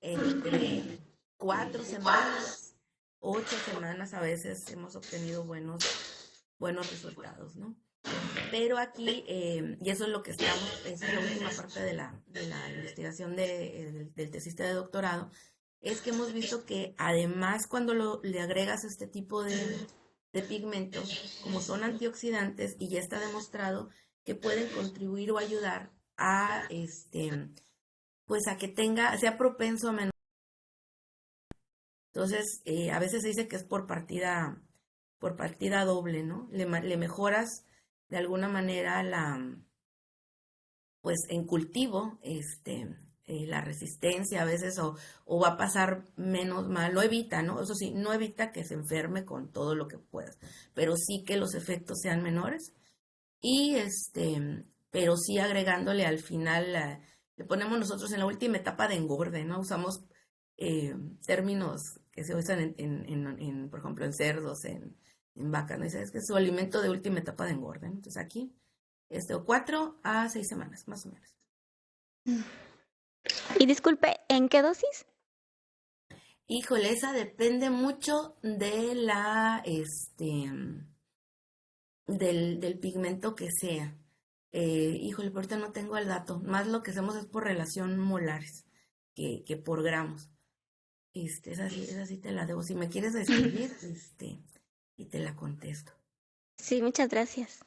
B: entre 4 semanas, 8 semanas, a veces hemos obtenido buenos resultados, ¿no? Pero aquí, y eso es lo que esa es la última parte de la investigación del tesista de doctorado, es que hemos visto que además cuando le agregas este tipo de pigmentos, como son antioxidantes, y ya está demostrado que pueden contribuir o ayudar a, pues a que sea propenso a menos. Entonces, a veces se dice que es por partida doble, ¿no? Le mejoras de alguna manera pues en cultivo, la resistencia a veces o va a pasar menos mal, lo evita, ¿no? Eso sí, no evita que se enferme con todo lo que puedas, pero sí que los efectos sean menores y pero sí agregándole al final, le ponemos nosotros en la última etapa de engorde, ¿no? Usamos términos que se usan por ejemplo, en cerdos, en vacas, ¿no? Es que es su alimento de última etapa de engorde, ¿no? Entonces aquí, 4 a 6 semanas, más o menos.
C: Y disculpe, ¿en qué dosis?
B: Híjole, esa depende mucho de del pigmento que sea. Híjole, pero ahorita no tengo el dato. Más lo que hacemos es por relación molares que por gramos. Esa sí te la debo. Si me quieres escribir, y te la contesto.
C: Sí, muchas gracias.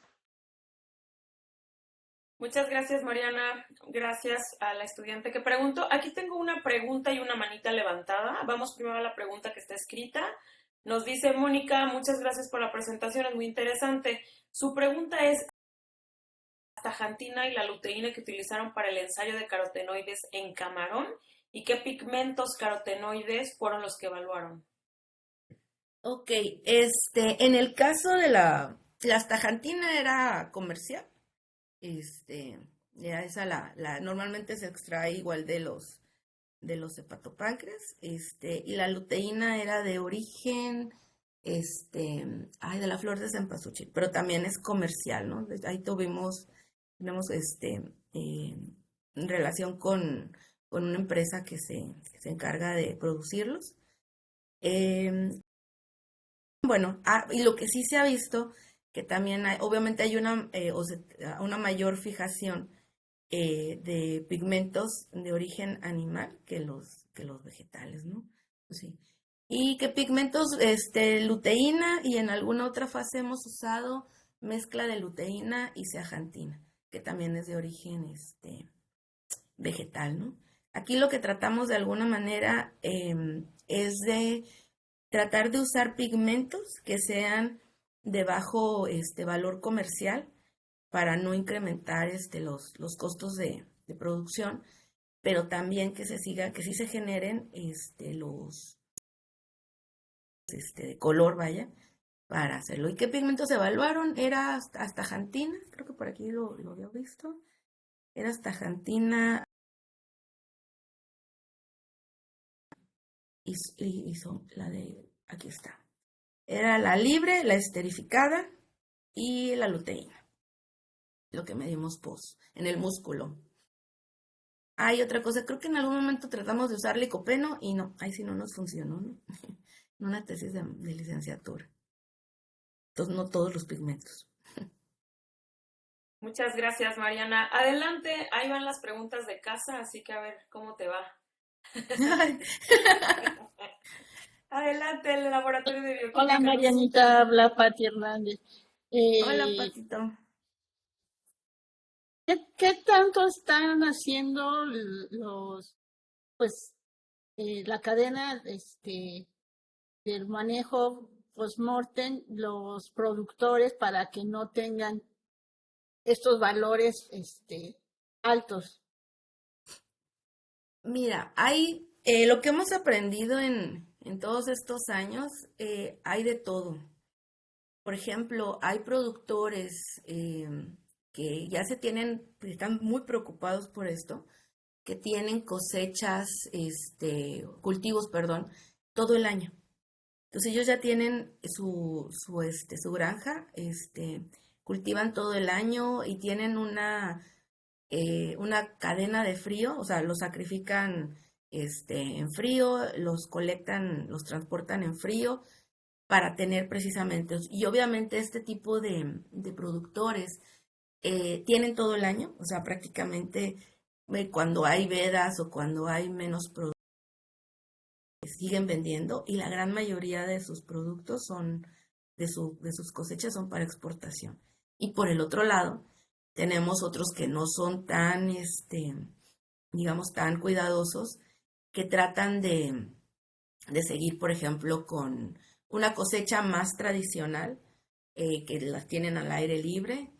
A: Muchas gracias, Mariana. Gracias a la estudiante que preguntó. Aquí tengo una pregunta y una manita levantada. Vamos primero a la pregunta que está escrita. Nos dice Mónica, muchas gracias por la presentación, es muy interesante. Su pregunta es, ¿la astaxantina y la luteína que utilizaron para el ensayo de carotenoides en camarón? ¿Y qué pigmentos carotenoides fueron los que evaluaron?
B: Ok, en el caso de la astaxantina era comercial. Ya esa normalmente se extrae igual de los hepatopáncreas, y la luteína era de origen, de la flor de cempasúchil, pero también es comercial, ¿no? Ahí tenemos, relación con una empresa que se encarga de producirlos. Bueno, y lo que sí se ha visto, que también obviamente hay una mayor fijación de pigmentos de origen animal que los vegetales, ¿no? Sí. Y que pigmentos, luteína, y en alguna otra fase hemos usado mezcla de luteína y zeaxantina, que también es de origen vegetal, ¿no? Aquí lo que tratamos de alguna manera es de tratar de usar pigmentos que sean de bajo valor comercial para no incrementar los costos de producción, pero también que sí se generen los de color, vaya, para hacerlo. ¿Y qué pigmentos evaluaron? Era astaxantina, creo que por aquí lo había visto. Era astaxantina y son la de, aquí está. Era la libre, la esterificada y la luteína, lo que medimos en el músculo. Hay otra cosa, creo que en algún momento tratamos de usar licopeno y no, ahí sí no nos funcionó, ¿no? En una tesis de licenciatura. Entonces, no todos los pigmentos.
A: Muchas gracias, Mariana. Adelante, ahí van las preguntas de casa, así que a ver cómo te va. Adelante, el laboratorio de bioquímica.
D: Hola Marianita, habla Pati Hernández.
B: Hola, Patito.
D: ¿Qué tanto están haciendo la cadena del manejo post-mortem, los productores para que no tengan estos valores altos?
B: Mira, lo que hemos aprendido en todos estos años, hay de todo. Por ejemplo, hay productores que ya están muy preocupados por esto, que tienen cosechas, cultivos, perdón, todo el año. Entonces ellos ya tienen su granja, cultivan todo el año y tienen una cadena de frío, o sea, los sacrifican en frío, los colectan, los transportan en frío para tener precisamente, y obviamente este tipo de productores tienen todo el año, o sea, prácticamente cuando hay vedas o cuando hay menos productos, siguen vendiendo y la gran mayoría de sus productos de sus cosechas son para exportación. Y por el otro lado, tenemos otros que no son tan, digamos, tan cuidadosos, que tratan de seguir, por ejemplo, con una cosecha más tradicional, que las tienen al aire libre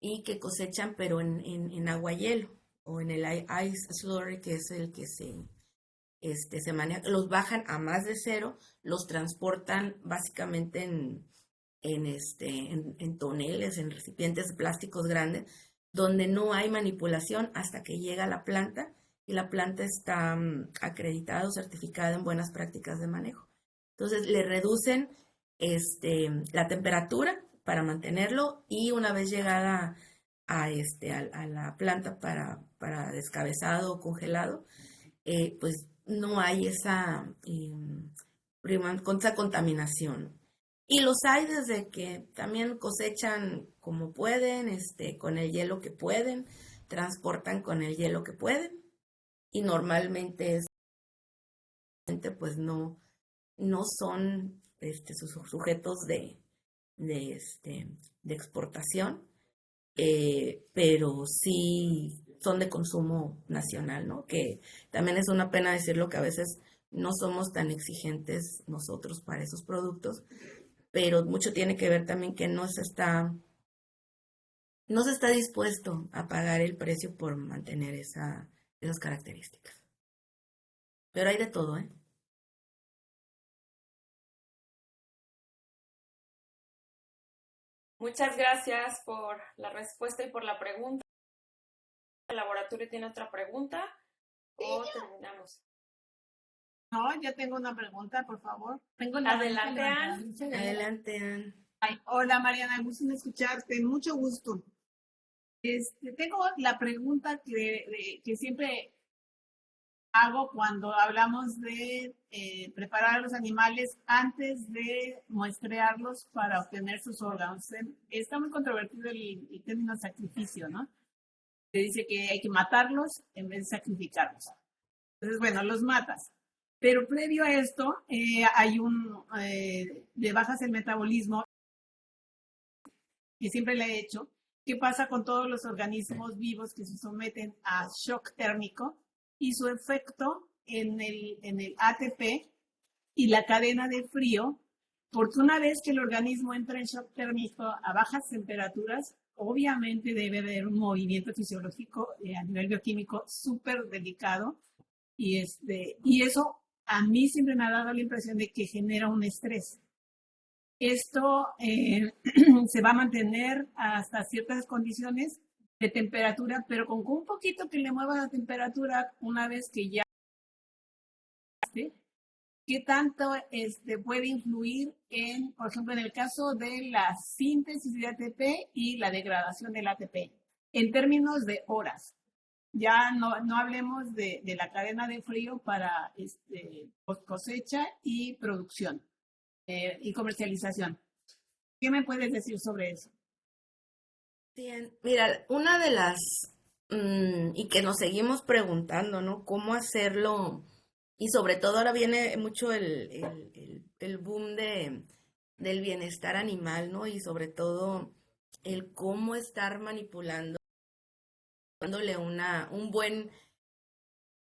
B: y que cosechan pero en agua hielo o en el ice slurry, que es el que se maneja, los bajan a más de cero, los transportan básicamente en toneles, en recipientes plásticos grandes, donde no hay manipulación hasta que llega a la planta y la planta está acreditada o certificada en buenas prácticas de manejo. Entonces le reducen la temperatura para mantenerlo y una vez llegada a la planta para descabezado o congelado, pues no hay esa contaminación. Y los hay desde que también cosechan como pueden, con el hielo que pueden, transportan con el hielo que pueden, y normalmente pues no son sus sujetos de exportación, pero sí son de consumo nacional, ¿no? Que también es una pena decirlo, que a veces no somos tan exigentes nosotros para esos productos, pero mucho tiene que ver también que no se está dispuesto a pagar el precio por mantener esas características. Pero hay de todo, ¿eh?
A: Muchas gracias por la respuesta y por la pregunta. ¿El laboratorio tiene otra pregunta o terminamos?
E: No, yo tengo una pregunta, por favor.
A: Adelante, Ann.
B: Adelante, Ann.
E: Hola, Mariana, gusto en escucharte, mucho gusto. Tengo la pregunta que siempre hago cuando hablamos de preparar a los animales antes de muestrearlos para obtener sus órganos. Está muy controvertido el término sacrificio, ¿no? Se dice que hay que matarlos en vez de sacrificarlos. Entonces, bueno, los matas. Pero previo a esto, hay le bajas el metabolismo, que siempre le he hecho. ¿Qué pasa con todos los organismos vivos que se someten a shock térmico y su efecto en el ATP y la cadena de frío? Porque una vez que el organismo entra en shock térmico a bajas temperaturas, obviamente debe haber un movimiento fisiológico a nivel bioquímico súper delicado. Y eso a mí siempre me ha dado la impresión de que genera un estrés. Esto se va a mantener hasta ciertas condiciones de temperatura, pero con un poquito que le mueva la temperatura una vez que ya ¿qué tanto puede influir por ejemplo, en el caso de la síntesis de ATP y la degradación del ATP, en términos de horas? Ya no hablemos de la cadena de frío para cosecha y producción y comercialización. ¿Qué me puedes decir sobre eso?
B: Bien, mira, una de las, y que nos seguimos preguntando, ¿no? ¿Cómo hacerlo? Y sobre todo ahora viene mucho el boom del bienestar animal, ¿no? Y sobre todo el cómo estar manipulando, dándole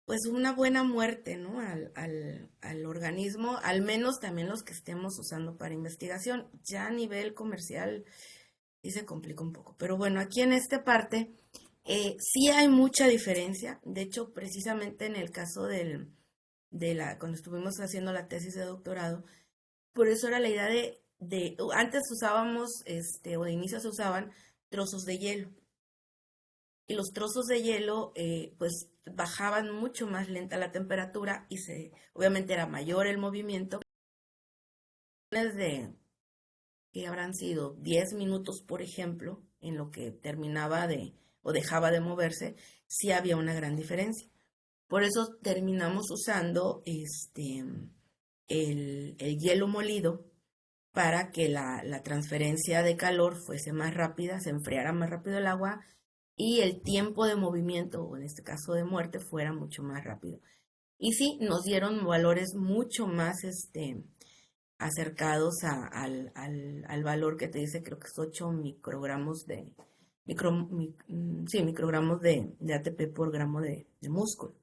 B: pues una buena muerte, ¿no? Al organismo, al menos también los que estemos usando para investigación. Ya a nivel comercial sí se complica un poco. Pero bueno, aquí en esta parte sí hay mucha diferencia. De hecho, precisamente en el caso cuando estuvimos haciendo la tesis de doctorado, por eso era la idea antes usábamos, o de inicio se usaban trozos de hielo. y los trozos de hielo pues bajaban mucho más lenta la temperatura y obviamente era mayor el movimiento. De que habrán sido 10 minutos, por ejemplo, en lo que terminaba o dejaba de moverse, sí había una gran diferencia. Por eso terminamos usando el hielo molido para que la transferencia de calor fuese más rápida, se enfriara más rápido el agua y el tiempo de movimiento, o en este caso de muerte, fuera mucho más rápido. Y sí, nos dieron valores mucho más acercados al valor que te dice, creo que es 8 microgramos microgramos de ATP por gramo de músculo.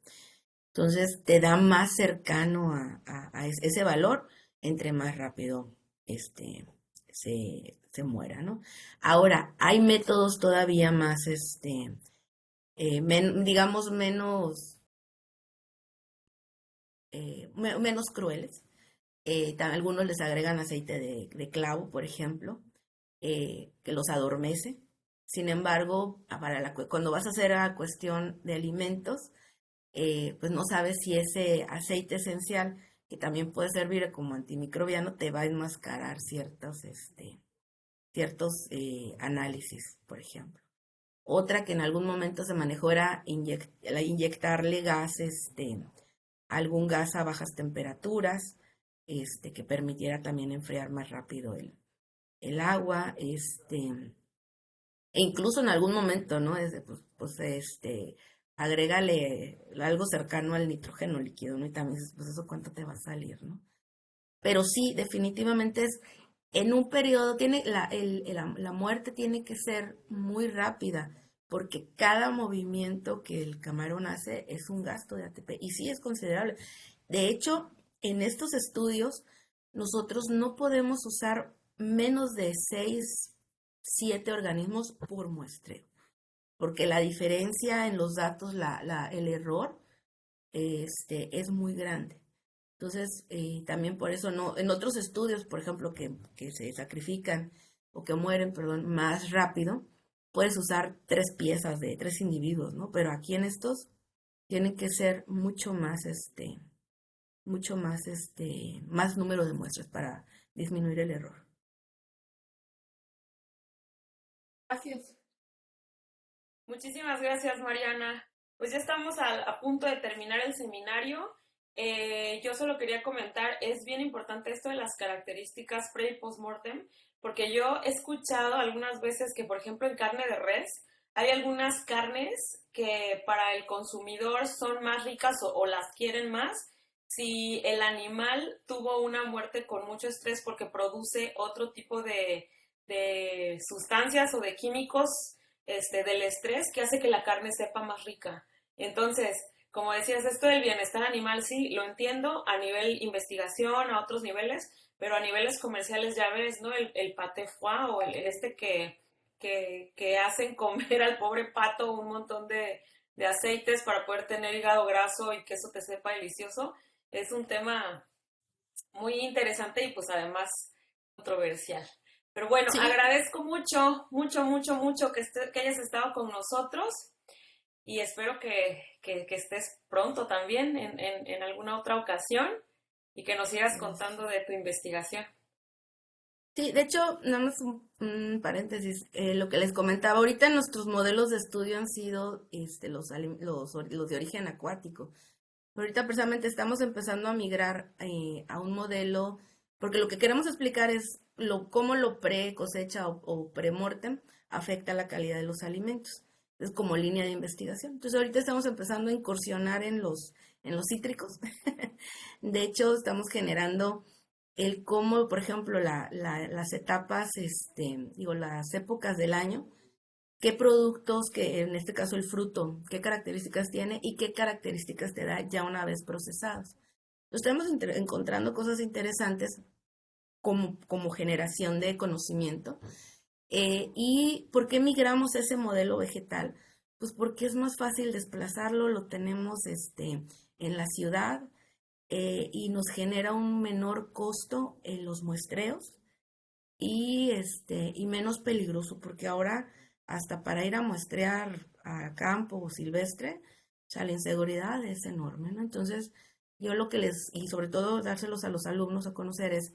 B: Entonces te da más cercano a ese valor entre más rápido se muera, ¿no? Ahora, hay métodos todavía más, digamos, menos crueles. Algunos les agregan aceite de clavo, por ejemplo, que los adormece. Sin embargo, cuando vas a hacer la cuestión de alimentos, pues no sabes si ese aceite esencial, que también puede servir como antimicrobiano, te va a enmascarar ciertos análisis, por ejemplo. Otra que en algún momento se manejó era inyectarle gas, algún gas a bajas temperaturas, que permitiera también enfriar más rápido el agua, e incluso en algún momento, ¿no? Agrégale algo cercano al nitrógeno líquido, ¿no? Y también dices, pues eso cuánto te va a salir, ¿no? Pero sí, definitivamente en un periodo, la muerte tiene que ser muy rápida, porque cada movimiento que el camarón hace es un gasto de ATP, y sí es considerable. De hecho, en estos estudios, nosotros no podemos usar menos de 6, 7 organismos por muestreo, porque la diferencia en los datos, el error, es muy grande. Entonces, también por eso en otros estudios, por ejemplo, que se sacrifican o que mueren, perdón, más rápido, puedes usar 3 piezas de 3 individuos, ¿no? Pero aquí en estos tienen que ser más número de muestras para disminuir el error.
E: Gracias.
A: Muchísimas gracias, Mariana. Pues ya estamos a punto de terminar el seminario. Yo solo quería comentar, es bien importante esto de las características pre y post-mortem, porque yo he escuchado algunas veces que, por ejemplo, en carne de res, hay algunas carnes que para el consumidor son más ricas o las quieren más si el animal tuvo una muerte con mucho estrés porque produce otro tipo de sustancias o de químicos del estrés que hace que la carne sepa más rica. Entonces, como decías, esto del bienestar animal sí, lo entiendo a nivel investigación, a otros niveles, pero a niveles comerciales ya ves, ¿no? El pâté foie o que hacen comer al pobre pato un montón de aceites para poder tener hígado graso y que eso te sepa delicioso, es un tema muy interesante y pues además controversial. Pero bueno,
B: Sí.
A: agradezco mucho, mucho, mucho, mucho que hayas estado con nosotros y espero que estés pronto también en alguna otra ocasión y que nos sigas contando de tu investigación.
B: Sí, de hecho, nada más un paréntesis, lo que les comentaba, ahorita nuestros modelos de estudio han sido los de origen acuático. Ahorita precisamente estamos empezando a migrar a un modelo, porque lo que queremos explicar es cómo lo pre-cosecha o pre-mortem afecta la calidad de los alimentos. Es como línea de investigación. Entonces ahorita estamos empezando a incursionar en los cítricos. De hecho, estamos generando el cómo, por ejemplo, las etapas, las épocas del año, qué productos, que en este caso el fruto, qué características tiene y qué características te da ya una vez procesados. Estamos encontrando cosas interesantes como generación de conocimiento. ¿Y por qué migramos a ese modelo vegetal? Pues porque es más fácil desplazarlo, lo tenemos en la ciudad, y nos genera un menor costo en los muestreos y menos peligroso, porque ahora hasta para ir a muestrear a campo o silvestre, o sea, la inseguridad es enorme, ¿no? Entonces, yo lo que y sobre todo dárselos a los alumnos a conocer es,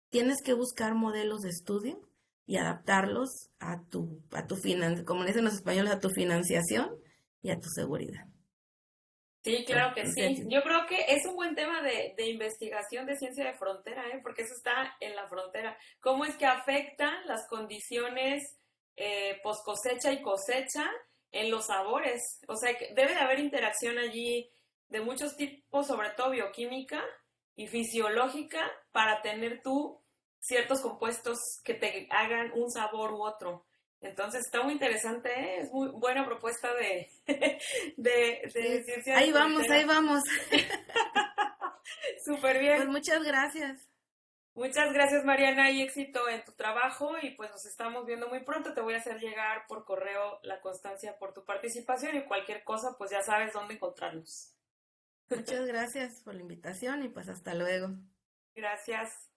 B: tienes que buscar modelos de estudio y adaptarlos como dicen los españoles, a tu financiación y a tu seguridad.
A: Sí, claro que sí.
B: Entonces,
A: Yo creo que es un buen tema de investigación de ciencia de frontera, ¿eh? Porque eso está en la frontera. ¿Cómo es que afectan las condiciones post cosecha y cosecha en los sabores? O sea, que debe de haber interacción allí de muchos tipos, sobre todo bioquímica y fisiológica, para tener tú ciertos compuestos que te hagan un sabor u otro. Entonces está muy interesante, ¿eh? Es muy buena propuesta de, de
B: sí,
A: ciencia de
B: ahí vamos,
A: frontera.
B: ahí vamos.
A: Súper
B: Pues
A: bien.
B: muchas gracias.
A: Muchas gracias, Mariana, y éxito en tu trabajo. Y pues nos estamos viendo muy pronto. Te voy a hacer llegar por correo la constancia por tu participación y cualquier cosa, pues ya sabes dónde encontrarnos.
B: Muchas gracias por la invitación y pues hasta luego.
A: Gracias.